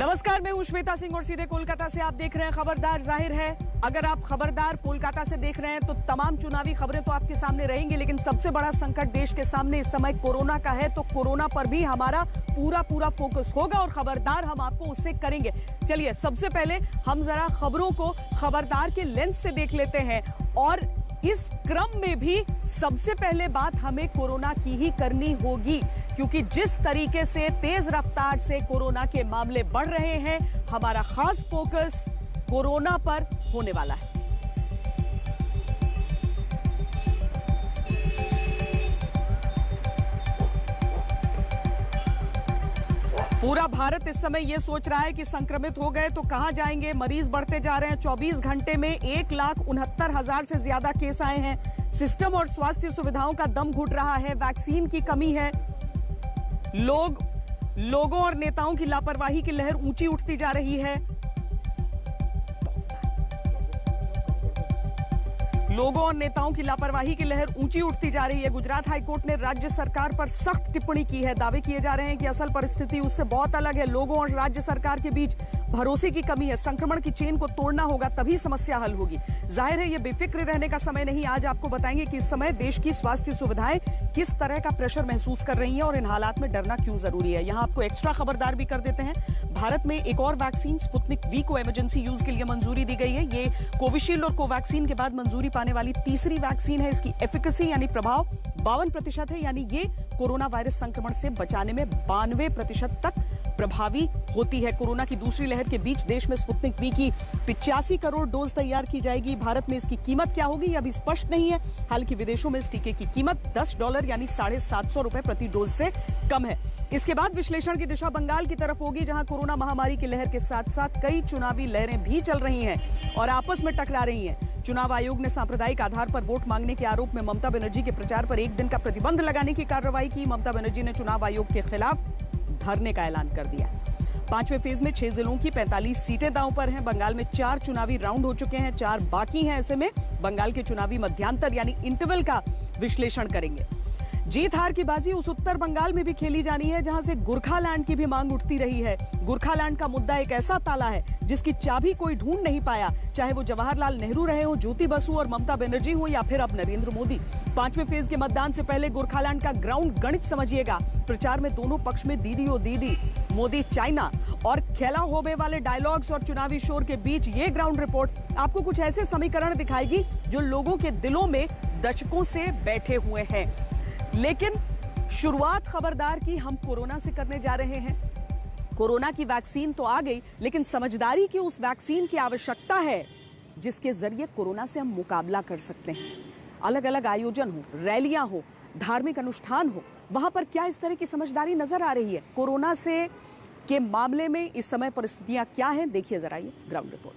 नमस्कार, मैं हूं श्वेता सिंह और सीधे कोलकाता से आप देख रहे हैं खबरदार। जाहिर है अगर आप खबरदार कोलकाता से देख रहे हैं तो तमाम चुनावी खबरें तो आपके सामने रहेंगी, लेकिन सबसे बड़ा संकट देश के सामने इस समय कोरोना का है, तो कोरोना पर भी हमारा पूरा फोकस होगा और खबरदार हम आपको उससे करेंगे। चलिए सबसे पहले हम जरा खबरों को खबरदार के लेंस से देख लेते हैं और इस क्रम में भी सबसे पहले बात हमें कोरोना की ही करनी होगी, क्योंकि जिस तरीके से तेज रफ्तार से कोरोना के मामले बढ़ रहे हैं, हमारा खास फोकस कोरोना पर होने वाला है। पूरा भारत इस समय यह सोच रहा है कि संक्रमित हो गए तो कहां जाएंगे। मरीज बढ़ते जा रहे हैं। 24 घंटे में 1,69,000 से ज्यादा केस आए हैं। सिस्टम और स्वास्थ्य सुविधाओं का दम घुट रहा है। वैक्सीन की कमी है। लोगों और नेताओं की लापरवाही की लहर ऊंची उठती जा रही है। लोगों और नेताओं की लापरवाही की लहर ऊंची उठती जा रही है। गुजरात हाईकोर्ट ने राज्य सरकार पर सख्त टिप्पणी की है। दावे किए जा रहे हैं कि असल परिस्थिति उससे बहुत अलग है। लोगों और राज्य सरकार के बीच भरोसे की कमी है। संक्रमण की चेन को तोड़ना होगा, तभी समस्या हल होगी। जाहिर है ये बेफिक्र रहने का समय नहीं। आज आपको बताएंगे कि इस समय देश की स्वास्थ्य सुविधाएं किस तरह का प्रेशर महसूस कर रही हैं और इन हालात में डरना क्यों जरूरी है। यहां आपको एक्स्ट्रा खबरदार भी कर देते हैं। भारत में एक और वैक्सीन स्पुतनिक वी को इमरजेंसी यूज के लिए मंजूरी दी गई है। ये कोविशील्ड और कोवैक्सीन के बाद मंजूरी पाने वाली तीसरी वैक्सीन है। इसकी एफिकेसी यानी प्रभाव 52% है, यानी ये कोरोना वायरस संक्रमण से बचाने में 92% तक प्रभावी होती है। कोरोना की दूसरी लहर के बीच देश में स्पुतनिक वी की 85 करोड़ डोज तैयार की जाएगी। भारत में इसकी कीमत क्या होगी ये अभी स्पष्ट नहीं है। हालांकि विदेशों में इस टीके की कीमत $10 यानी ₹750 प्रति डोज से कम है। इसके बाद विश्लेषण की दिशा बंगाल की तरफ होगी, जहां कोरोना महामारी की लहर के साथ साथ कई चुनावी लहरें भी चल रही हैं और आपस में टकरा रही हैं। चुनाव आयोग ने सांप्रदायिक आधार पर वोट मांगने के आरोप में ममता बनर्जी के प्रचार पर 1 दिन का प्रतिबंध लगाने की कार्रवाई की। ममता बनर्जी ने चुनाव आयोग के खिलाफ धरने का ऐलान कर दिया। 5वें फेज में 6 जिलों की 45 सीटें दांव पर हैं। बंगाल में 4 चुनावी राउंड हो चुके हैं, 4 बाकी हैं। ऐसे में बंगाल के चुनावी मध्यांतर यानी इंटरवल का विश्लेषण करेंगे। जीत हार की बाजी उस उत्तर बंगाल में भी खेली जानी है, जहां से गोरखालैंड की भी मांग उठती रही है। गोरखालैंड का मुद्दा एक ऐसा ताला है जिसकी चाबी कोई ढूंढ नहीं पाया, चाहे वो जवाहरलाल नेहरू रहे हो, ज्योति बसु और ममता बनर्जी हो, या फिर अब नरेंद्र मोदी। 5वें फेज के मतदान से पहले गोरखालैंड का ग्राउंड गणित समझिएगा। प्रचार में दोनों पक्ष में दीदी ओ दीदी, मोदी चाइना और खेला होबे वाले डायलॉग्स और चुनावी शोर के बीच ये ग्राउंड रिपोर्ट आपको कुछ ऐसे समीकरण दिखाएगी जो लोगों के दिलों में दशकों से बैठे हुए हैं। लेकिन शुरुआत खबरदार की हम कोरोना से करने जा रहे हैं। कोरोना की वैक्सीन तो आ गई, लेकिन समझदारी की उस वैक्सीन की आवश्यकता है जिसके जरिए कोरोना से हम मुकाबला कर सकते हैं। अलग अलग आयोजन हो, रैलियां हो, धार्मिक अनुष्ठान हो, वहां पर क्या इस तरह की समझदारी नजर आ रही है? कोरोना से के मामले में इस समय परिस्थितियां क्या हैं, देखिए जरा ये ग्राउंड रिपोर्ट।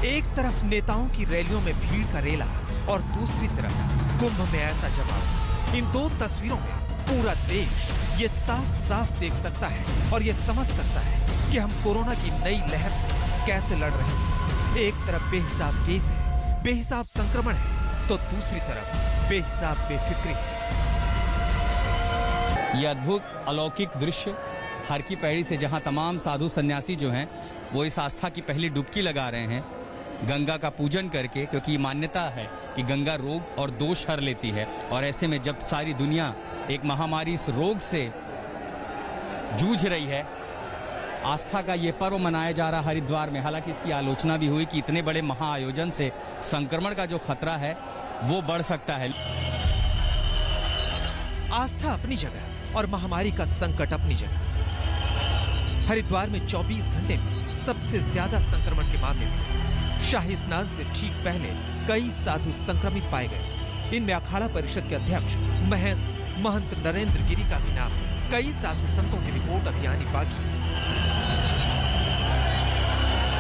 एक तरफ नेताओं की रैलियों में भीड़ का रेला और दूसरी तरफ कुंभ में ऐसा जमाव। इन दो तस्वीरों में पूरा देश ये साफ साफ देख सकता है और ये समझ सकता है कि हम कोरोना की नई लहर से कैसे लड़ रहे हैं। एक तरफ बेहिसाब केस है, बेहिसाब संक्रमण है, तो दूसरी तरफ बेहिसाब बेफिक्री है। ये अद्भुत अलौकिक दृश्य हर की पैड़ी से, जहां तमाम साधु सन्यासी जो हैं वो इस आस्था की पहली डुबकी लगा रहे हैं गंगा का पूजन करके, क्योंकि मान्यता है कि गंगा रोग और दोष हर लेती है। और ऐसे में जब सारी दुनिया एक महामारी इस रोग से जूझ रही है, आस्था का ये पर्व मनाया जा रहा हरिद्वार में। हालांकि इसकी आलोचना भी हुई कि इतने बड़े महाआयोजन से संक्रमण का जो खतरा है वो बढ़ सकता है। आस्था अपनी जगह और महामारी का संकट अपनी जगह। हरिद्वार में 24 घंटे में सबसे ज्यादा संक्रमण के मामले में शाही स्नान से ठीक पहले कई साधु संक्रमित पाए गए। इनमें अखाड़ा परिषद के अध्यक्ष महंत नरेंद्र गिरी का भी नाम है। कई साधु संतों की रिपोर्ट अभी आनी बाकी है।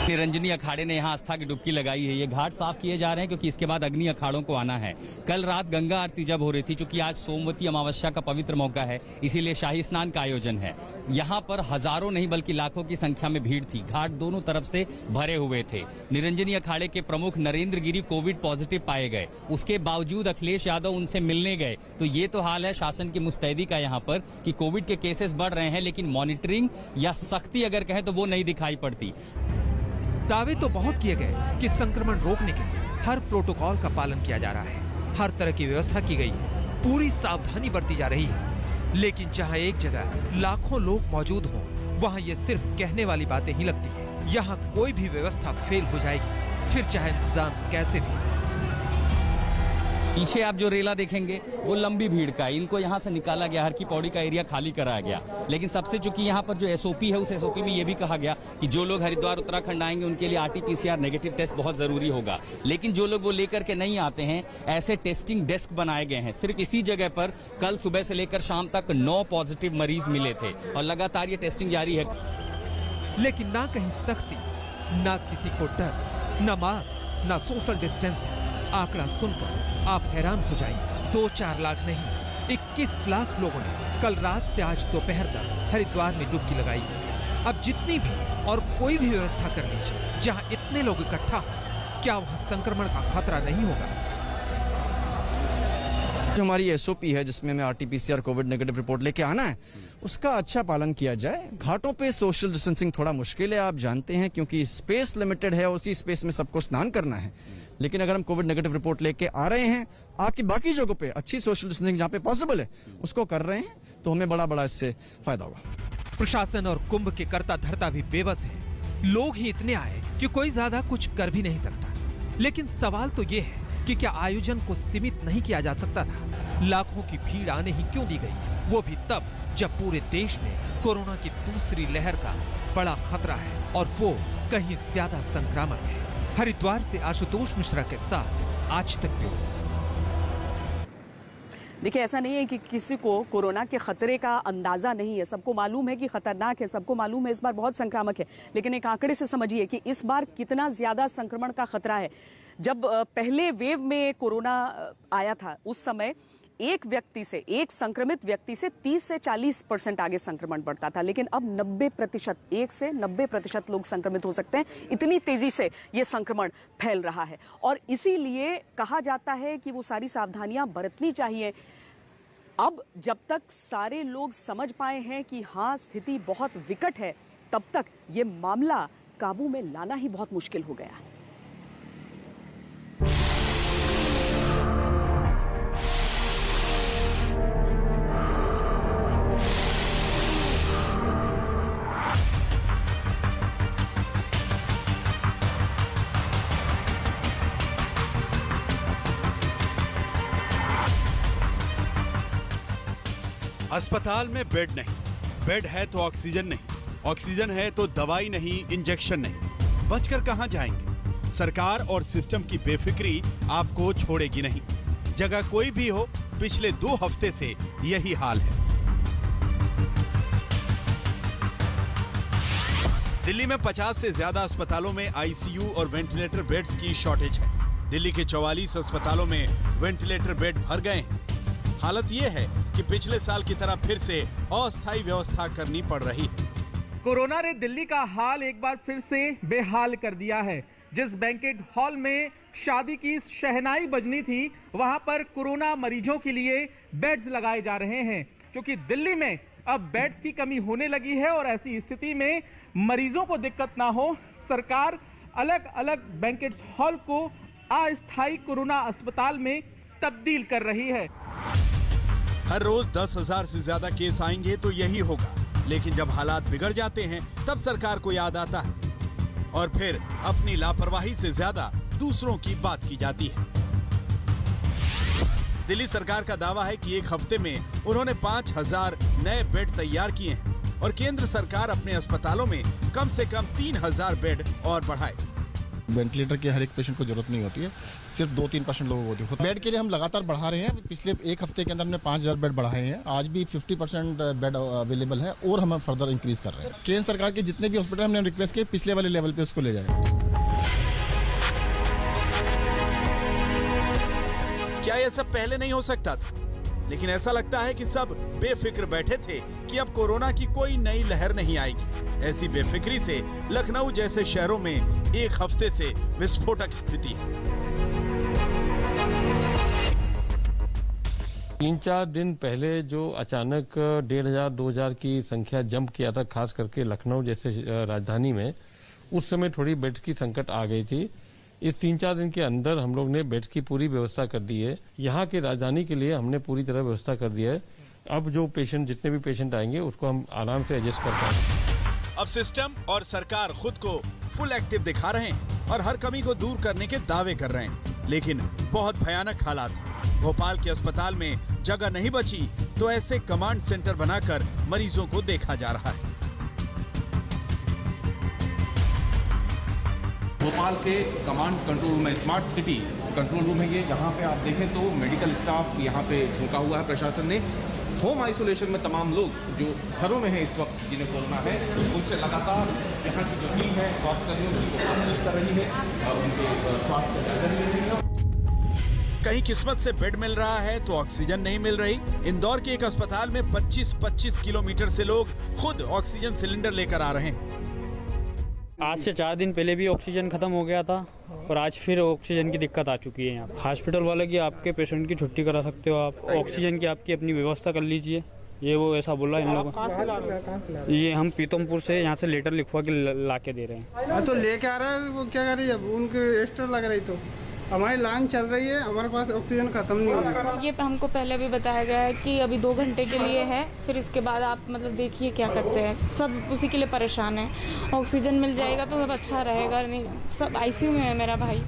निरंजनी अखाड़े ने यहाँ आस्था की डुबकी लगाई है। ये घाट साफ किए जा रहे हैं क्योंकि इसके बाद अग्नि अखाड़ों को आना है। कल रात गंगा आरती जब हो रही थी, चूंकि आज सोमवती अमावस्या का पवित्र मौका है, इसीलिए शाही स्नान का आयोजन है। यहाँ पर हजारों नहीं बल्कि लाखों की संख्या में भीड़ थी। घाट दोनों तरफ से भरे हुए थे। निरंजनी अखाड़े के प्रमुख नरेंद्र गिरी कोविड पॉजिटिव पाए गए, उसके बावजूद अखिलेश यादव उनसे मिलने गए। तो ये तो हाल है शासन की मुस्तैदी का यहाँ पर कि कोविड के केसेस बढ़ रहे हैं, लेकिन मॉनिटरिंग या सख्ती अगर कहें तो वो नहीं दिखाई पड़ती। दावे तो बहुत किए गए कि संक्रमण रोकने के लिए हर प्रोटोकॉल का पालन किया जा रहा है, हर तरह की व्यवस्था की गई है, पूरी सावधानी बरती जा रही है। लेकिन जहां एक जगह लाखों लोग मौजूद हों, वहां ये सिर्फ कहने वाली बातें ही लगती हैं। यहाँ कोई भी व्यवस्था फेल हो जाएगी, फिर चाहे इंतजाम कैसे भी। पीछे आप जो रेला देखेंगे वो लंबी भीड़ का है। इनको यहाँ से निकाला गया, हर की पौड़ी का एरिया खाली कराया गया। लेकिन सबसे चूंकि यहाँ पर जो एसओपी है, उस एसओपी में ये भी कहा गया कि जो लोग हरिद्वार उत्तराखंड आएंगे उनके लिए आरटीपीसीआर नेगेटिव टेस्ट बहुत जरूरी होगा। लेकिन जो लोग वो लेकर के नहीं आते हैं, ऐसे टेस्टिंग डेस्क बनाए गए हैं। सिर्फ इसी जगह पर कल सुबह से लेकर शाम तक 9 पॉजिटिव मरीज मिले थे और लगातार ये टेस्टिंग जारी है। लेकिन ना कहीं सख्ती, ना किसी को डर, ना मास्क, ना सोशल डिस्टेंसिंग। आंकड़ा सुनकर आप हैरान हो जाएंगे। 2-4 लाख नहीं, 21 लाख लोगों ने कल रात से आज दोपहर तक हरिद्वार में डुबकी लगाई है। अब जितनी भी और कोई भी व्यवस्था कर लीजिए, जहां इतने लोग इकट्ठा हो, क्या वहां संक्रमण का खतरा नहीं होगा? जो हमारी एसओपी है, जिसमें हमें आरटीपीसीआर कोविड नेगेटिव रिपोर्ट लेके आना है, उसका अच्छा पालन किया जाए। घाटों पे सोशल डिस्टेंसिंग थोड़ा मुश्किल है, आप जानते हैं, क्योंकि स्पेस लिमिटेड है और उसी स्पेस में सबको स्नान करना है। लेकिन अगर हम कोविड नेगेटिव रिपोर्ट लेके आ रहे हैं, आपकी बाकी जगहों पे अच्छी सोशल डिस्टेंसिंग जहां पे पॉसिबल है उसको कर रहे हैं, तो हमें बड़ा इससे फायदा होगा। प्रशासन और कुंभ के कर्ता धर्ता भी बेबस है। लोग ही इतने आए कि कोई ज्यादा कुछ कर भी नहीं सकता। लेकिन सवाल तो ये है कि क्या आयोजन को सीमित नहीं किया जा सकता था? लाखों की भीड़ आने ही क्यों दी गई, वो भी तब जब पूरे देश में कोरोना की दूसरी लहर का बड़ा खतरा है और वो कहीं ज्यादा संक्रामक है। हरिद्वार से आशुतोष मिश्रा के साथ आज तक ब्यूरो। देखिए, ऐसा नहीं है कि किसी को कोरोना के खतरे का अंदाजा नहीं है। सबको मालूम है कि खतरनाक है, सबको मालूम है इस बार बहुत संक्रामक है। लेकिन एक आंकड़े से समझिए कि इस बार कितना ज्यादा संक्रमण का खतरा है। जब पहले वेव में कोरोना आया था, उस समय एक संक्रमित व्यक्ति से 30 से 40% आगे संक्रमण बढ़ता था। लेकिन अब 90%, 1 से 90% लोग संक्रमित हो सकते हैं। इतनी तेजी से ये संक्रमण फैल रहा है और इसीलिए कहा जाता है कि वो सारी सावधानियां बरतनी चाहिए। अब जब तक सारे लोग समझ पाए हैं कि हाँ, स्थिति बहुत विकट है, तब तक ये मामला काबू में लाना ही बहुत मुश्किल हो गया है। अस्पताल में बेड नहीं, बेड है तो ऑक्सीजन नहीं, ऑक्सीजन है तो दवाई नहीं, इंजेक्शन नहीं। बचकर कहां जाएंगे? सरकार और सिस्टम की बेफिक्री आपको छोड़ेगी नहीं। जगह कोई भी हो, पिछले 2 हफ्ते से यही हाल है। दिल्ली में 50 से ज्यादा अस्पतालों में आईसीयू और वेंटिलेटर बेड्स की शॉर्टेज है। दिल्ली के 44 अस्पतालों में वेंटिलेटर बेड भर गए हैं। हालत ये है कि पिछले साल की तरह फिर से अस्थायी व्यवस्था करनी पड़ रही है। कोरोना ने दिल्ली का हाल एक बार फिर से बेहाल कर दिया है। जिस बैंकेट हॉल में शादी की शहनाई बजनी थी, वहां पर कोरोना मरीजों के लिए बेड्स लगाए जा रहे हैं, क्योंकि दिल्ली में अब बेड्स की कमी होने लगी है और ऐसी स्थिति में मरीजों को दिक्कत ना हो, सरकार अलग अलग बैंकेट हॉल को अस्थायी कोरोना अस्पताल में तब्दील कर रही है। हर रोज 10,000 से ज्यादा केस आएंगे तो यही होगा। लेकिन जब हालात बिगड़ जाते हैं, तब सरकार को याद आता है और फिर अपनी लापरवाही से ज्यादा दूसरों की बात की जाती है। दिल्ली सरकार का दावा है कि एक हफ्ते में उन्होंने 5,000 नए बेड तैयार किए हैं और केंद्र सरकार अपने अस्पतालों में कम से कम 3,000 बेड और बढ़ाए। वेंटिलेटर के हर एक पेशेंट को जरूरत नहीं होती है, सिर्फ 2-3% लोगों को होती है। बेड के लिए हम लगातार बढ़ा रहे हैं। पिछले एक हफ्ते के अंदर हमने 5000 बेड बढ़ाए हैं। आज भी 50% बेड अवेलेबल है और हम फर्दर इंक्रीज कर रहे हैं। केंद्र सरकार के जितने भी हॉस्पिटल हमने रिक्वेस्ट किए पिछले वाले लेवल पे उसको ले जाए। क्या यह सब पहले नहीं हो सकता था? लेकिन ऐसा लगता है कि सब बेफिक्र बैठे थे कि अब कोरोना की कोई नई लहर नहीं आएगी। ऐसी बेफिक्री से लखनऊ जैसे शहरों में एक हफ्ते से विस्फोटक स्थिति है। 3-4 दिन पहले जो अचानक 1500-2000 की संख्या जंप किया था, खास करके लखनऊ जैसे राजधानी में, उस समय थोड़ी बेड्स की संकट आ गई थी। इस 3-4 दिन के अंदर हम लोग ने बेड्स की पूरी व्यवस्था कर दी है। यहाँ के राजधानी के लिए हमने पूरी तरह व्यवस्था कर दिया है। अब जो पेशेंट, जितने भी पेशेंट आएंगे उसको हम आराम से एडजस्ट कर पाएंगे। अब सिस्टम और सरकार खुद को फुल एक्टिव दिखा रहे हैं और हर कमी को दूर करने के दावे कर रहे हैं, लेकिन बहुत भयानक हालात हैं। भोपाल के अस्पताल में जगह नहीं बची तो ऐसे कमांड सेंटर बनाकर मरीजों को देखा जा रहा है। भोपाल के कमांड कंट्रोल रूम में, स्मार्ट सिटी कंट्रोल रूम है ये, जहाँ पे आप देखें तो मेडिकल स्टाफ यहाँ पे झुका हुआ है। प्रशासन ने होम आइसोलेशन में तमाम लोग जो घरों में हैं इस वक्त जिन्हें कोरोना है, उनसे लगातार यहाँ की जो टीम है स्वास्थ्यकर्मियों की वो बातचीत कर रही है और उनके स्वास्थ्य का जायजा ले रही है। कहीं किस्मत से बेड मिल रहा है तो ऑक्सीजन नहीं मिल रही। इंदौर के एक अस्पताल में 25-25 किलोमीटर से लोग खुद ऑक्सीजन सिलेंडर लेकर आ रहे हैं। आज से 4 दिन पहले भी ऑक्सीजन खत्म हो गया था और आज फिर ऑक्सीजन की दिक्कत आ चुकी है। यहाँ हॉस्पिटल वाले की आपके पेशेंट की छुट्टी करा सकते हो आप, ऑक्सीजन की आपकी अपनी व्यवस्था कर लीजिए, ये वो ऐसा बोला इन लोगों। ये हम पीतमपुर से यहाँ से लेटर लिखवा के ला के दे रहे हैं। तो लेके आ रहा है, वो क्या कर रही है, उनके एक्स्ट्रा लग रही, तो हमारी लाइन चल रही है, हमारे पास ऑक्सीजन खत्म नहीं हो रहा। ये हमको पहले भी बताया गया है कि अभी 2 घंटे के लिए है, फिर इसके बाद आप मतलब देखिए क्या करते हैं। सब उसी के लिए परेशान है। ऑक्सीजन मिल जाएगा तो सब अच्छा रहेगा, नहीं सब आईसीयू में है मेरा भाई।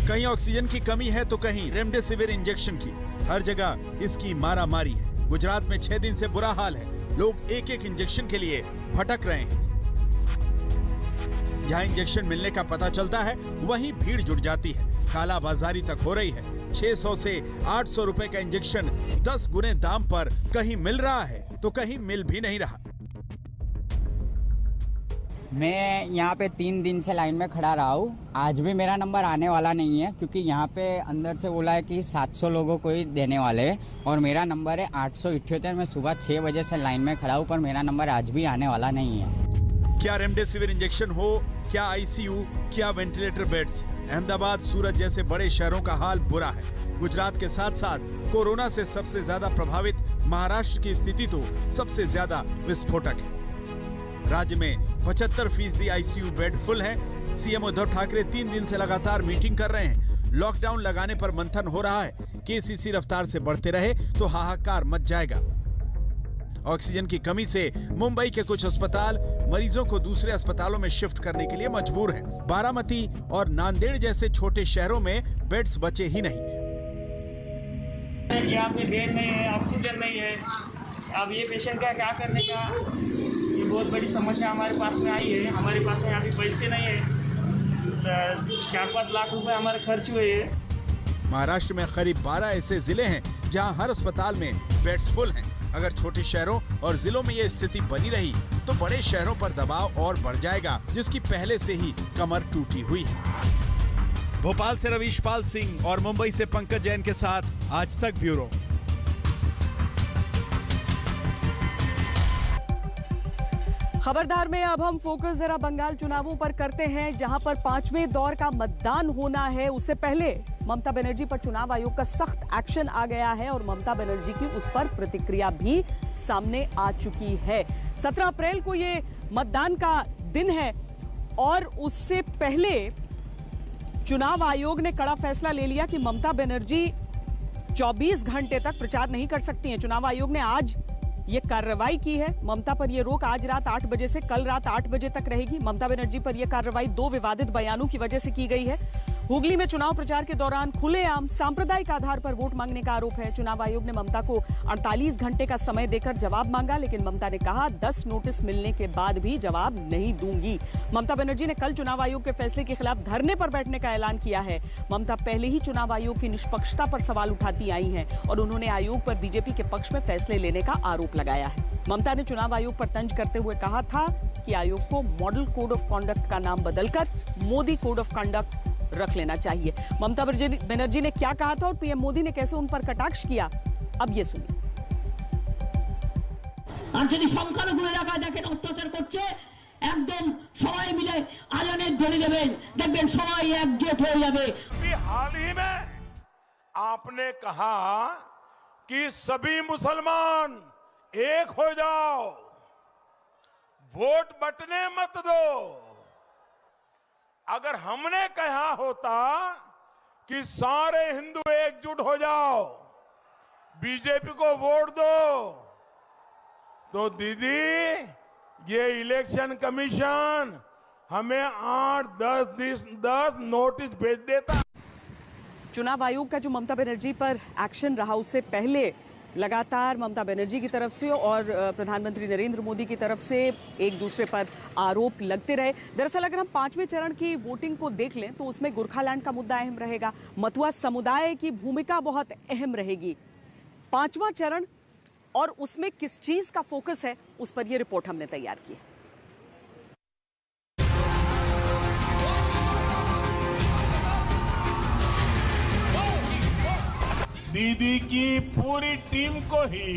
कहीं ऑक्सीजन की कमी है तो कहीं रेमडेसिविर इंजेक्शन की। हर जगह इसकी मारा मारी है। गुजरात में 6 दिन से बुरा हाल है। लोग एक-एक इंजेक्शन के लिए भटक रहे हैं। जहां इंजेक्शन मिलने का पता चलता है वहीं भीड़ जुट जाती है। काला बाजारी तक हो रही है। 600 से 800 रुपए का इंजेक्शन 10 गुने दाम पर कहीं मिल रहा है तो कहीं मिल भी नहीं रहा। मैं यहाँ पे 3 दिन से लाइन में खड़ा रहा हूँ। आज भी मेरा नंबर आने वाला नहीं है क्योंकि यहाँ पे अंदर से बोला है कि 700 लोगों को ही देने वाले हैं और मेरा नंबर है 878। मैं सुबह 6 बजे से लाइन में खड़ा हूँ पर मेरा नंबर आज भी आने वाला नहीं है। क्या रेमडेसिविर इंजेक्शन हो, क्या आईसीयू, क्या वेंटिलेटर बेड्स, अहमदाबाद, सूरत जैसे बड़े शहरों का हाल बुरा है। गुजरात के साथ साथ कोरोना से सबसे ज्यादा प्रभावित महाराष्ट्र की स्थिति तो सबसे ज्यादा विस्फोटक है। राज्य में 75% आईसीयू बेड फुल है। सीएम उद्धव ठाकरे 3 दिन से लगातार मीटिंग कर रहे हैं। लॉकडाउन लगाने पर मंथन हो रहा है। केस इसी रफ्तार से बढ़ते रहे तो हाहाकार मच जाएगा। ऑक्सीजन की कमी से मुंबई के कुछ अस्पताल मरीजों को दूसरे अस्पतालों में शिफ्ट करने के लिए मजबूर हैं। बारामती और नांदेड़ जैसे छोटे शहरों में बेड्स बचे ही नहीं। यहाँ पे बेड नहीं है, ऑक्सीजन नहीं है। अब ये पेशेंट का क्या करने का, ये बहुत बड़ी समस्या हमारे पास में आई है। हमारे पास में अभी पैसे नहीं है। 4-5 लाख रुपए हमारे खर्च हुए हैं। महाराष्ट्र में करीब 12 ऐसे जिले हैं जहां हर अस्पताल में बेड्स फुल हैं। अगर छोटे शहरों और जिलों में ये स्थिति बनी रही तो बड़े शहरों पर दबाव और बढ़ जाएगा, जिसकी पहले से ही कमर टूटी हुई है। भोपाल से रवीश पाल सिंह और मुंबई से पंकज जैन के साथ आज तक ब्यूरो। खबरदार में अब हम फोकस जरा बंगाल चुनावों पर करते हैं, जहां पर 5वें दौर का मतदान होना है। उससे पहले ममता बनर्जी पर चुनाव आयोग का सख्त एक्शन आ गया है और ममता बनर्जी की उस पर प्रतिक्रिया भी सामने आ चुकी है। 17 अप्रैल को ये मतदान का दिन है और उससे पहले चुनाव आयोग ने कड़ा फैसला ले लिया कि ममता बनर्जी 24 घंटे तक प्रचार नहीं कर सकती हैं। चुनाव आयोग ने आज ये कार्रवाई की है। ममता पर यह रोक आज रात 8 बजे से कल रात 8 बजे तक रहेगी। ममता बनर्जी पर यह कार्रवाई 2 विवादित बयानों की वजह से की गई है। हुगली में चुनाव प्रचार के दौरान खुलेआम सांप्रदायिक आधार पर वोट मांगने का आरोप है। चुनाव आयोग ने ममता को 48 घंटे का समय देकर जवाब मांगा, लेकिन ममता ने कहा 10 नोटिस मिलने के बाद भी जवाब नहीं दूंगी। ममता बनर्जी ने कल चुनाव आयोग के फैसले के खिलाफ धरने पर बैठने का ऐलान किया है। ममता पहले ही चुनाव आयोग की निष्पक्षता पर सवाल उठाती आई हैं और उन्होंने आयोग पर बीजेपी के पक्ष में फैसले लेने का आरोप लगाया है। ममता ने चुनाव आयोग पर तंज करते हुए कहा था कि आयोग को मॉडल कोड ऑफ कॉन्डक्ट का नाम बदलकर मोदी कोड ऑफ कंडक्ट रख लेना चाहिए। ममता बनर्जी ने क्या कहा था और पीएम मोदी ने कैसे उन पर कटाक्ष किया, अब ये सुनिए। আর যদি সংখ্যালঘু এলাকা দেখেন অত্যাচার করছে, একদম সবাই মিলে আজানের ধরে দেবেন, দেখবেন সবাই একজোট হয়ে যাবে। हाल ही में आपने कहा कि सभी मुसलमान एक हो जाओ, वोट बंटने मत दो। अगर हमने कहा होता कि सारे हिंदू एकजुट हो जाओ, बीजेपी को वोट दो, तो दीदी ये इलेक्शन कमीशन हमें 8-10 नोटिस भेज देता। चुनाव आयोग का जो ममता बनर्जी पर एक्शन रहा, उससे पहले लगातार ममता बनर्जी की तरफ से और प्रधानमंत्री नरेंद्र मोदी की तरफ से एक दूसरे पर आरोप लगते रहे। दरअसल अगर हम 5वें चरण की वोटिंग को देख लें तो उसमें गोरखालैंड का मुद्दा अहम रहेगा, मतुआ समुदाय की भूमिका बहुत अहम रहेगी। 5वां चरण और उसमें किस चीज का फोकस है, उस पर यह रिपोर्ट हमने तैयार की है। दीदी की पूरी टीम को ही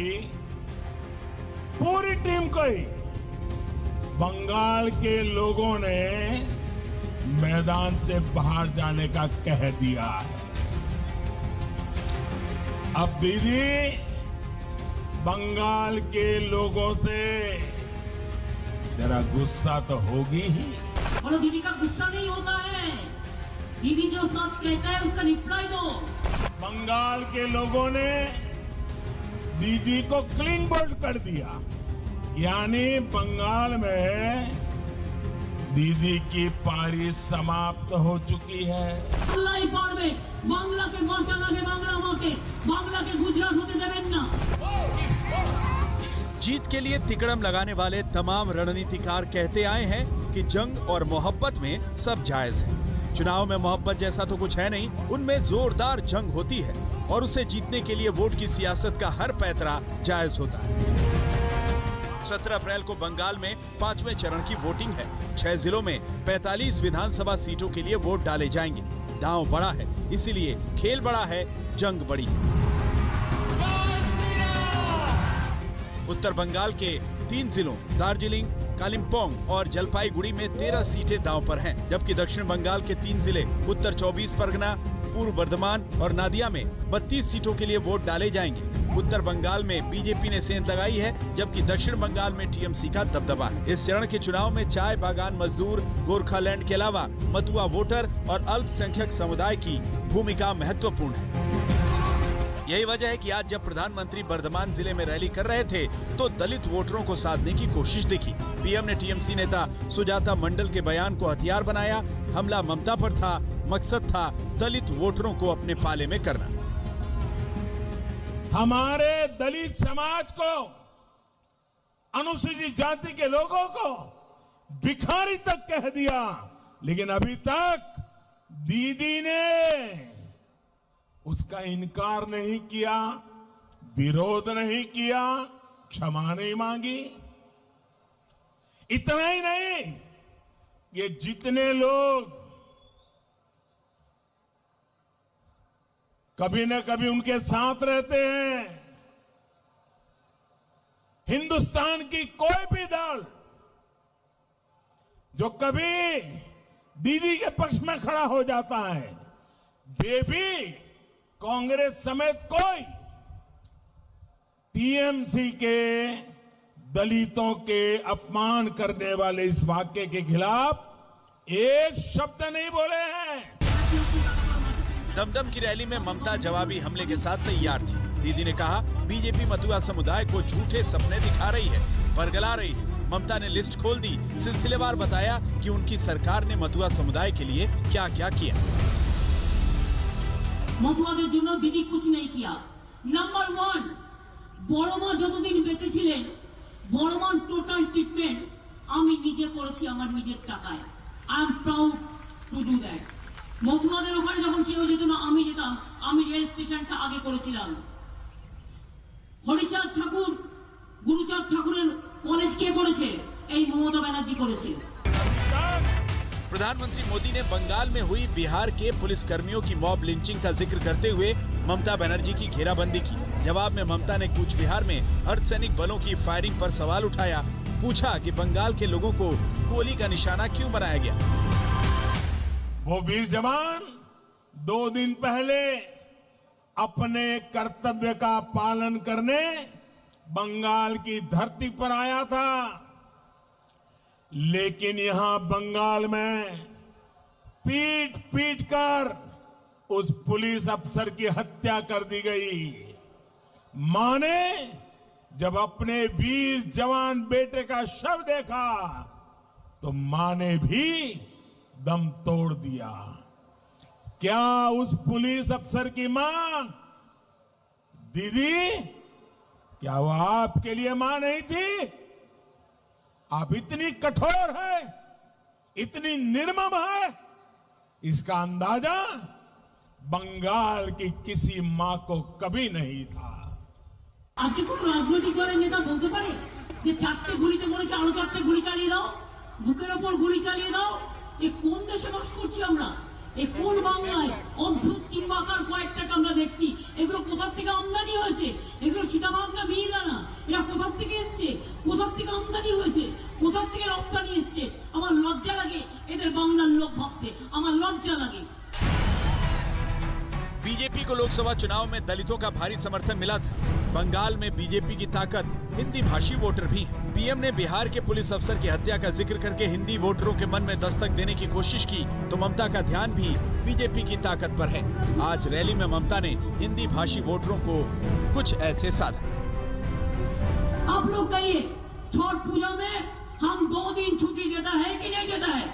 बंगाल के लोगों ने मैदान से बाहर जाने का कह दिया है। अब दीदी बंगाल के लोगों से जरा गुस्सा तो होगी ही। और दीदी का गुस्सा नहीं होता है, दीदी जो सच कहता है उसका रिप्लाई दो। बंगाल के लोगों ने दीदी को क्लीन बोल्ड कर दिया, यानी बंगाल में दीदी की पारी समाप्त हो चुकी है। बांग्ला के बांग्ला के गुजरात होते देवें ना। जीत के लिए तिकड़म लगाने वाले तमाम रणनीतिकार कहते आए हैं कि जंग और मोहब्बत में सब जायज है। चुनाव में मोहब्बत जैसा तो कुछ है नहीं, उनमें जोरदार जंग होती है और उसे जीतने के लिए वोट की सियासत का हर पैतरा जायज होता है। 17 अप्रैल को बंगाल में 5वें चरण की वोटिंग है। 6 जिलों में 45 विधानसभा सीटों के लिए वोट डाले जाएंगे। दांव बड़ा है, इसीलिए खेल बड़ा है, जंग बड़ी है। उत्तर बंगाल के 3 जिलों दार्जिलिंग, कालिम्पोंग और जलपाईगुड़ी में 13 सीटें दांव पर हैं, जबकि दक्षिण बंगाल के 3 जिले उत्तर 24 परगना, पूर्व बर्धमान और नादिया में 32 सीटों के लिए वोट डाले जाएंगे। उत्तर बंगाल में बीजेपी ने सेंध लगाई है, जबकि दक्षिण बंगाल में टीएमसी का दबदबा है। इस चरण के चुनाव में चाय बागान मजदूर, गोरखालैंड के अलावा मतुआ वोटर और अल्पसंख्यक समुदाय की भूमिका महत्वपूर्ण है। यही वजह है कि आज जब प्रधानमंत्री बर्धमान जिले में रैली कर रहे थे तो दलित वोटरों को साधने की कोशिश दिखी। पीएम ने टीएमसी नेता सुजाता मंडल के बयान को हथियार बनाया। हमला ममता पर था, मकसद था दलित वोटरों को अपने पाले में करना। हमारे दलित समाज को, अनुसूचित जाति के लोगों को भिखारी तक कह दिया, लेकिन अभी तक दीदी ने उसका इनकार नहीं किया, विरोध नहीं किया, क्षमा नहीं मांगी। इतना ही नहीं, ये जितने लोग कभी न कभी उनके साथ रहते हैं, हिंदुस्तान की कोई भी दल जो कभी दीदी के पक्ष में खड़ा हो जाता है, वे भी कांग्रेस समेत कोई टीएमसी के दलितों के अपमान करने वाले इस वाक्य के खिलाफ एक शब्द नहीं बोले हैं। दमदम की रैली में ममता जवाबी हमले के साथ तैयार थी। दीदी ने कहा, बीजेपी मतुआ समुदाय को झूठे सपने दिखा रही है, बरगला रही है। ममता ने लिस्ट खोल दी, सिलसिलेवार बताया कि उनकी सरकार ने मतुआ समुदाय के लिए क्या क्या किया। মতুয়াদের জন্য দিদি कुछ नहीं किया। नंबर 1, বড় মা যতদিন বেঁচে ছিলেন বড় মার টোটাল ট্রিটমেন্ট আমি নিজে করেছি আমার নিজের টাকায়। I am proud to do that. মতুয়াদের ওখানে যখন কেউ যেত না আমি যেতাম, আমি রেল স্টেশনটা আগে করেছিলাম। হরিচাঁদ ঠাকুর গুরুচাঁদ ঠাকুরের কলেজ কে করেছে? এই মমতা ব্যানার্জি করেছে। प्रधानमंत्री मोदी ने बंगाल में हुई बिहार के पुलिस कर्मियों की मॉब लिंचिंग का जिक्र करते हुए ममता बनर्जी की घेराबंदी की। जवाब में ममता ने कूच बिहार में अर्धसैनिक बलों की फायरिंग पर सवाल उठाया। पूछा कि बंगाल के लोगों को गोली का निशाना क्यों बनाया गया। वो वीर जवान 2 दिन पहले अपने कर्तव्य का पालन करने बंगाल की धरती पर आया था, लेकिन यहां बंगाल में पीट पीट कर उस पुलिस अफसर की हत्या कर दी गई। मां ने जब अपने वीर जवान बेटे का शव देखा तो मां ने भी दम तोड़ दिया। क्या उस पुलिस अफसर की मां दीदी, क्या वो आपके लिए मां नहीं थी? आप इतनी कठोर है, इतनी निर्मम है, इसका अंदाजा बंगाल की किसी मां को कभी नहीं था। आज के कोई राजनीतिक दल नेता बोलते पारे যে 4টে গুলিতে মরেছে, আরো 4টে গুলি চালিয়ে দাও, বুকের ওপর গুলি চালিয়ে দাও। এই কোন দেশে বাস করছি আমরা? এই কোন বাংলায়? অদ্ভুত কিংবাকার কয়েকটাকে আমরা দেখছি। এগুলো কোথা থেকে আমদানি হয়েছে? এগুলো সীতাভাগ না মিহিদানা? এরা কোথা থেকে এসছে? কোথা থেকে আমদানি হয়েছে? কোথা থেকে রপ্তানি এসছে? আমার লজ্জা লাগে এদের বাংলার লোক ভাবতে, আমার লজ্জা লাগে। बीजेपी को लोकसभा चुनाव में दलितों का भारी समर्थन मिला था। बंगाल में बीजेपी की ताकत हिंदी भाषी वोटर भी है। पीएम ने बिहार के पुलिस अफसर की हत्या का जिक्र करके हिंदी वोटरों के मन में दस्तक देने की कोशिश की, तो ममता का ध्यान भी बीजेपी की ताकत पर है। आज रैली में ममता ने हिंदी भाषी वोटरों को कुछ ऐसे साधा। आप लोग कहिए, छठ पूजा में हम 2 दिन छुट्टी देता है कि नहीं देता है?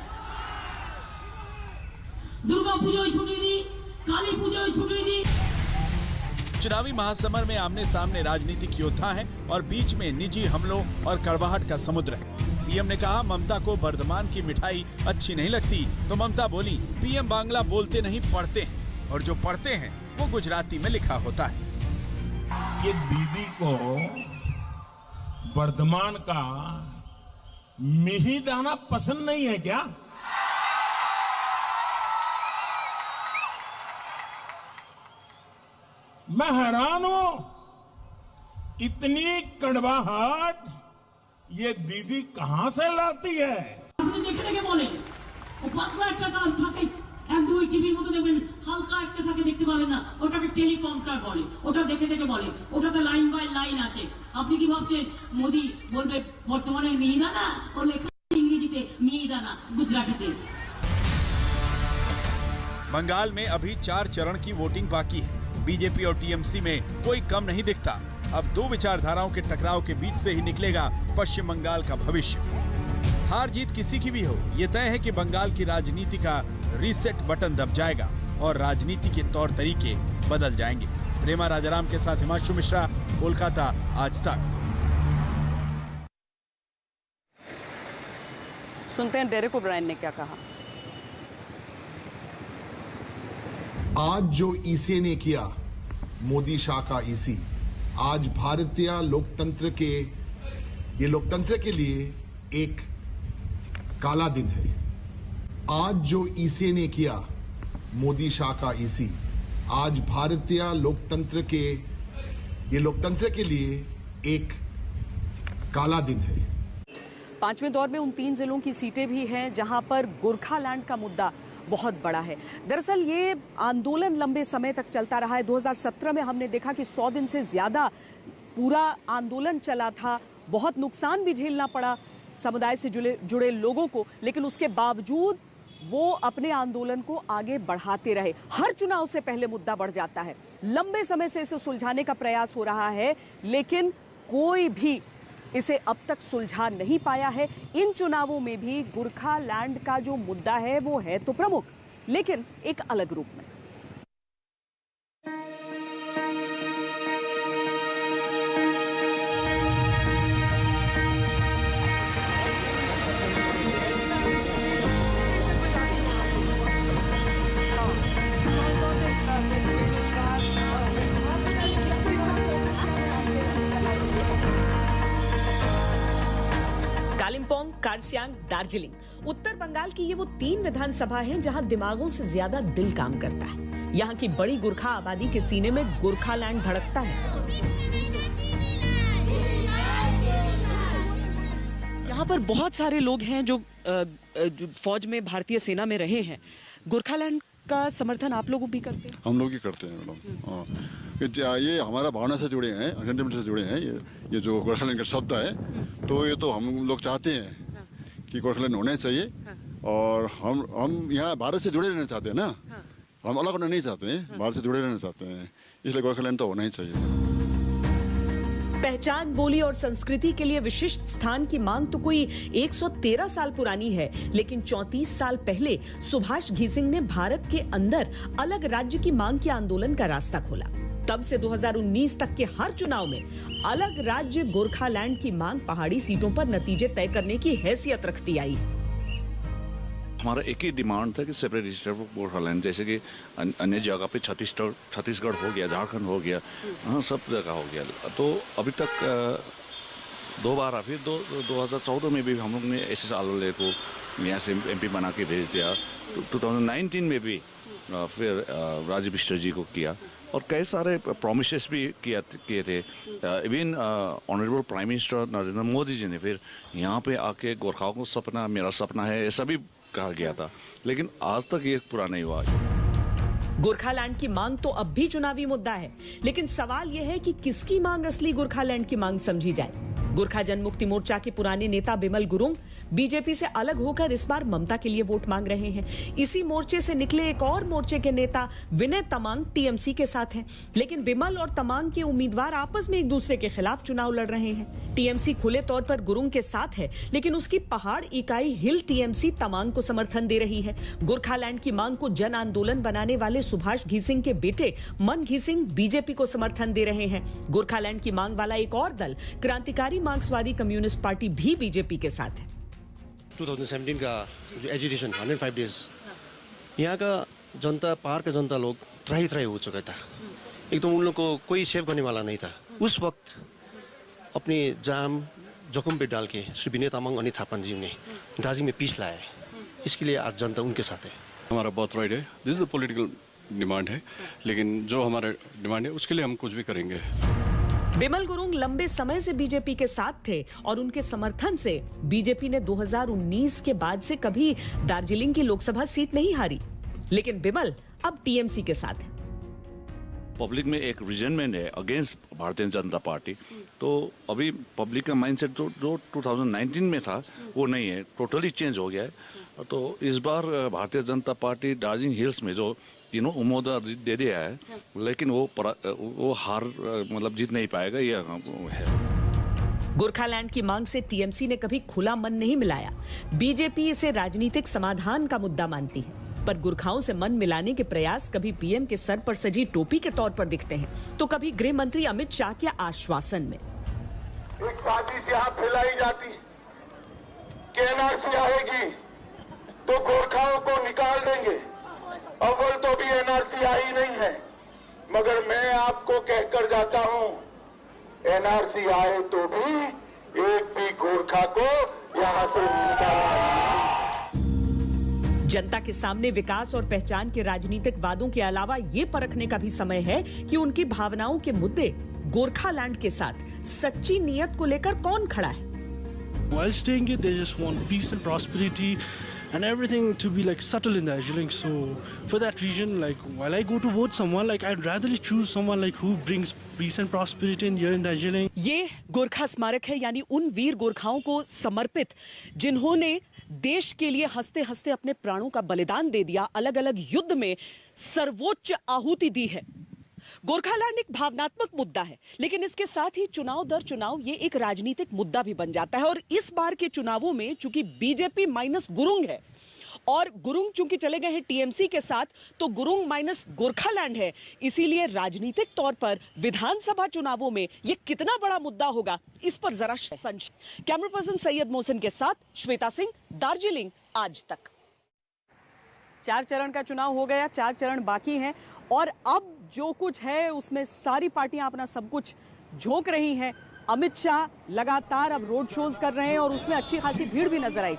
दुर्गा पूजा छुट्टी दी, काली पूजा छुट्टी दी। चुनावी महासमर में आमने सामने राजनीतिक योद्धा हैं और बीच में निजी हमलों और कड़वाहट का समुद्र है। पीएम ने कहा, ममता को बर्धमान की मिठाई अच्छी नहीं लगती, तो ममता बोली, पीएम बांग्ला बोलते नहीं पढ़ते हैं, और जो पढ़ते हैं वो गुजराती में लिखा होता है। ये दीदी को बर्धमान का मिहिदाना पसंद नहीं है क्या? मैं हैरान हूं, इतनी कड़वाहट ये दीदी कहां से लाती है? আপনি দেখে দেখে বলেন, ও পাতলা একটা কান থাকে, 1-2 টিভির মতো দেখবেন, হালকা একটা থাকে দেখতে পাবেন না, ওটাকে টেলিকমটার বলে, ওটা দেখে দেখে বলে, ওটাতে লাইন বাই লাইন আসে। আপনি কি ভাবছেন মোদি বলবে বর্তমানে মিহিদানা? ও লেখা ইংরেজিতে মিহিদানা, গুজরাটিতে। बंगाल में अभी 4 चरण की वोटिंग बाकी है। बीजेपी और टीएमसी में कोई कम नहीं दिखता। अब 2 विचारधाराओं के टकराव के बीच से ही निकलेगा पश्चिम बंगाल का भविष्य। हार जीत किसी की भी हो, ये तय है कि बंगाल की राजनीति का रीसेट बटन दब जाएगा और राजनीति के तौर तरीके बदल जाएंगे। प्रेमा राजाराम के साथ हिमांशु मिश्रा, कोलकाता, आज तक। सुनते हैं डेरेक ओब्रायन ने क्या कहा। आज जो ईसी ने किया, मोदी शाह का ईसी, आज भारतीय लोकतंत्र के लिए एक काला दिन है। आज जो ईसी ने किया, मोदी शाह का ईसी, आज भारतीय लोकतंत्र के लिए एक काला दिन है। 5वें दौर में उन 3 जिलों की सीटें भी हैं जहां पर गोरखालैंड का मुद्दा बहुत बड़ा है। दरअसल ये आंदोलन लंबे समय तक चलता रहा है। 2017 में हमने देखा कि 100 दिन से ज्यादा पूरा आंदोलन चला था, बहुत नुकसान भी झेलना पड़ा समुदाय से जुड़े लोगों को, लेकिन उसके बावजूद वो अपने आंदोलन को आगे बढ़ाते रहे। हर चुनाव से पहले मुद्दा बढ़ जाता है। लंबे समय से इसे सुलझाने का प्रयास हो रहा है, लेकिन कोई भी इसे अब तक सुलझा नहीं पाया है। इन चुनावों में भी गोरखालैंड का जो मुद्दा है वो है तो प्रमुख, लेकिन एक अलग रूप में। कालिम्पोंग, कार्सियांग, दार्जिलिंग, उत्तर बंगाल की ये वो 3 विधानसभा हैं जहां दिमागों से ज्यादा दिल काम करता है। यहाँ की बड़ी गोरखा आबादी के सीने में गोरखालैंड धड़कता है। यहाँ पर बहुत सारे लोग हैं जो फौज में, भारतीय सेना में रहे हैं। गोरखालैंड का समर्थन आप लोग भी करते हैं? हम लोग ही करते हैं मैडम। ये हमारा भावना से जुड़े हैं, सेंटिमेंट से जुड़े हैं। ये जो गोरखालैंड का शब्द है, तो ये तो हम लोग चाहते हैं कि गोरखालैंड होना चाहिए। और हम यहाँ भारत से जुड़े रहना चाहते हैं ना, हम अलग होना नहीं चाहते हैं, भारत से जुड़े रहना चाहते हैं, इसलिए गोरखालैंड तो होना ही चाहिए। पहचान, बोली और संस्कृति के लिए विशिष्ट स्थान की मांग तो कोई 113 साल पुरानी है, लेकिन 34 साल पहले सुभाष घीसिंग ने भारत के अंदर अलग राज्य की मांग के आंदोलन का रास्ता खोला। तब से 2019 तक के हर चुनाव में अलग राज्य गोरखालैंड की मांग पहाड़ी सीटों पर नतीजे तय करने की हैसियत रखती आई। हमारा एक ही डिमांड था कि सेपरेट रजिस्टर फॉर गोरखालैंड, जैसे कि अन्य जगह पे छत्तीसगढ़ हो गया, झारखंड हो गया, हाँ सब जगह हो गया। तो अभी तक 2 बार, फिर 2014 में भी हम लोग ने एस आलोले को यहाँ से MP बना के भेज दिया। 2019 में भी फिर राजीव बिष्ट जी को किया, और कई सारे प्रोमिसेस भी किए थे। Even honourable prime minister Narendra Modi ji ने फिर यहाँ पे आके गोरखाओं को सपना, मेरा सपना है, ऐसा भी कहा गया था, लेकिन आज तक ये पूरा नहीं हुआ। गोरखालैंड की मांग तो अब भी चुनावी मुद्दा है, लेकिन सवाल यह है कि किसकी मांग असली गोरखालैंड की मांग समझी जाए। गोरखा जनमुक्ति मोर्चा के पुराने नेता बिमल गुरुंग बीजेपी से अलग होकर इस बार ममता के लिए वोट मांग रहे हैं। इसी मोर्चे से निकले एक और मोर्चे के नेता विनय तमांग TMC के साथ हैं, लेकिन बिमल और तमांग के उम्मीदवार आपस में एक दूसरे के खिलाफ चुनाव लड़ रहे हैं। TMC खुले तौर पर गुरुंग के साथ है, लेकिन उसकी पहाड़ इकाई हिल TMC तमांग को समर्थन दे रही है। गोरखालैंड की मांग को जन आंदोलन बनाने वाले सुभाष घीसिंग के बेटे मन घीसिंग बीजेपी को समर्थन दे रहे हैं। गोरखालैंड की मांग वाला एक और दल क्रांतिकारी मार्क्सवादी कम्युनिस्ट पार्टी भी बीजेपी के साथ है। 2017 का जो एजिटेशन 105 डेज, यहाँ का जनता, पहाड़ का जनता लोग त्राही हो चुका था। एकदम उन लोग को कोई सेव करने वाला नहीं था। उस वक्त अपनी जाम जोखिम पे डाल के श्री विनय तामाङ अनि थापान जी ने दार्जिलिंग में पीस लाया है। इसके लिए आज जनता उनके साथ है। हमारा बहुत राइट है, this is the political demand है, लेकिन जो हमारा डिमांड है उसके लिए हम कुछ भी करेंगे। बिमल गुरुंग लंबे समय से बीजेपी के साथ थे और उनके समर्थन से बीजेपी ने 2019 के बाद से कभी दार्जिलिंग की लोकसभा सीट नहीं हारी, लेकिन बिमल अब TMC के साथ है। पब्लिक में एक रिजेंटमेंट है अगेंस्ट भारतीय जनता पार्टी, तो अभी पब्लिक का माइंडसेट जो 2019 में था वो नहीं है, टोटली चेंज हो गया है। तो इस बार भारतीय जनता पार्टी दार्जिलिंग हिल्स में जो तीनों उम्मीदवार दे दिया है, लेकिन वो हार मतलब जीत नहीं पाएगा, ये है। गोरखालैंड की मांग से TMC ने कभी खुला मन नहीं मिलाया। बीजेपी इसे राजनीतिक समाधान का मुद्दा मानती है, पर गोरखाओं से मन मिलाने के प्रयास कभी PM के सर पर सजी टोपी के तौर पर दिखते हैं, तो कभी गृह मंत्री अमित शाह के आश्वासन में। एक साजिश यहाँ फैलाई जाती कि NRC आएगी तो गोरखाओं को निकाल देंगे। अव्वल तो भी NRC आई नहीं है, मगर मैं आपको कहकर जाता हूं, NRC आए तो भी एक भी गोरखा को यहां से निकाला। जनता के सामने विकास और पहचान के राजनीतिक वादों के अलावा ये परखने का भी समय है कि उनकी भावनाओं के मुद्दे गोरखालैंड के साथ सच्ची नीयत को लेकर कौन खड़ा है। While staying here, they just want peace and prosperity and everything to be like subtle in Darjeeling. So for that reason, like while I go to vote someone, like I'd rather choose someone like who brings peace and prosperity in here in Darjeeling. ये गोरखा स्मारक है, यानी उन वीर गोरखाओं को समर्पित जिन्होंने देश के लिए हंसते हंसते अपने प्राणों का बलिदान दे दिया, अलग अलग युद्ध में सर्वोच्च आहुति दी है। गोरखालैंड एक भावनात्मक मुद्दा है, लेकिन इसके साथ ही चुनाव दर चुनाव ये एक राजनीतिक मुद्दा भी बन जाता है। और इस बार के चुनावों में चूंकि बीजेपी माइनस गुरुंग है और गुरुंग चूंकि चले गए हैं टीएमसी के साथ, तो गुरुंग माइनस गोरखालैंड है, इसीलिए राजनीतिक तौर पर विधानसभा चुनावों में ये कितना बड़ा मुद्दा होगा, इस पर जरा संशय। कैमरा पर्सन सैयद मोहसिन के साथ श्वेता सिंह, दार्जिलिंग आज तक। 4 चरण का चुनाव हो गया, 4 चरण बाकी हैं और अब जो कुछ है उसमें सारी पार्टियां अपना सब कुछ झोंक रही हैं। अमित शाह लगातार अब रोड शोज कर रहे हैं और उसमें अच्छी खासी भीड़ भी नजर आई।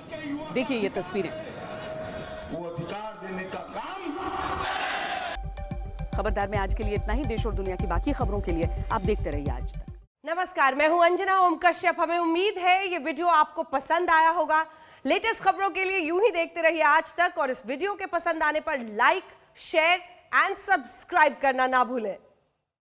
देखिए ये तस्वीरें। वो अधिकार देने का काम। खबरदार में आज के लिए इतना ही। देश और दुनिया की बाकी खबरों के लिए आप देखते रहिए आज तक। नमस्कार, मैं हूं अंजना ओम कश्यप। हमें उम्मीद है ये वीडियो आपको पसंद आया होगा। लेटेस्ट खबरों के लिए यूं ही देखते रहिए आज तक और इस वीडियो के पसंद आने पर लाइक, शेयर एंड सब्सक्राइब करना ना भूलें।